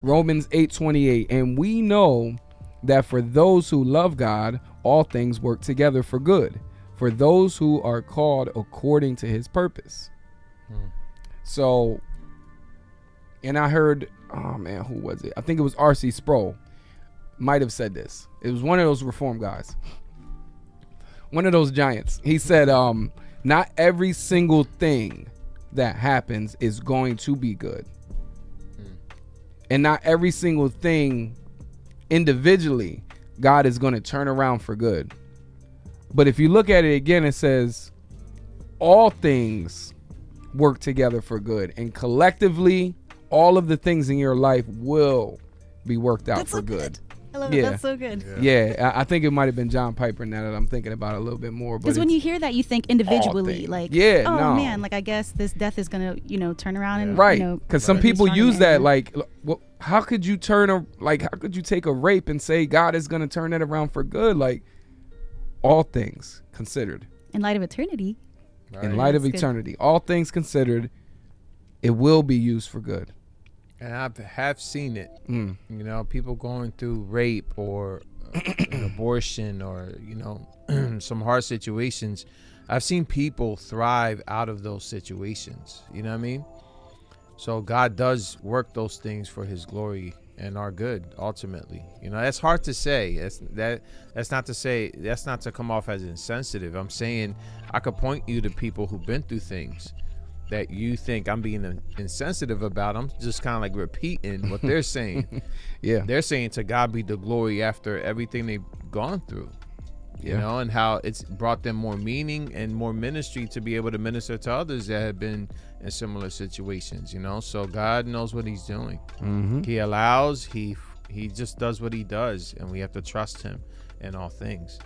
Romans 8:28, and we know that for those who love God, all things work together for good, for those who are called according to his purpose. So, and I heard, oh man, who was it? I think it was R.C. Sproul might have said this. It was one of those reform guys, one of those giants. He said, not every single thing that happens is going to be good. And not every single thing individually God is going to turn around for good. But if you look at it again, it says all things work together for good, and collectively all of the things in your life will be worked out for good. I love it. That's so good. Yeah, I think it might have been John Piper now that I'm thinking about it a little bit more. Because when you hear that, you think individually, like, man, like I guess this death is gonna, turn around and right. Because some people use that like, how could you how could you take a rape and say God is gonna turn it around for good? Like, all things considered, in light of eternity. Right. In light of eternity, all things considered, it will be used for good. And I have seen it, people going through rape or an abortion or, some hard situations. I've seen people thrive out of those situations. You know what I mean? So God does work those things for his glory and our good, ultimately. That's hard to say. That's not to come off as insensitive. I'm saying I could point you to people who've been through things that you think I'm being insensitive about. I'm just kind of like repeating what they're saying. Yeah. They're saying to God be the glory after everything they've gone through, and how it's brought them more meaning and more ministry to be able to minister to others that have been in similar situations, So God knows what he's doing. Mm-hmm. He allows, he just does what he does, and we have to trust him in all things.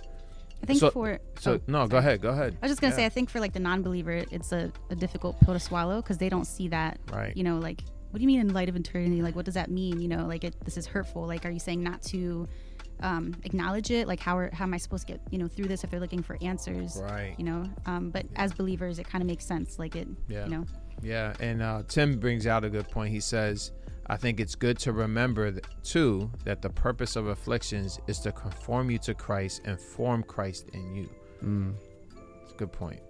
I think go ahead. I was just gonna say, I think for like the non-believer, it's a difficult pill to swallow because they don't see that. Right. Like, what do you mean in light of eternity? Like, what does that mean? Like, this is hurtful. Like, are you saying not to acknowledge it? Like, how am I supposed to get through this if they're looking for answers? Right. But as believers, it kind of makes sense. Like it. Yeah. Yeah. And Tim brings out a good point. He says, I think it's good to remember, too, that the purpose of afflictions is to conform you to Christ and form Christ in you. It's a good point.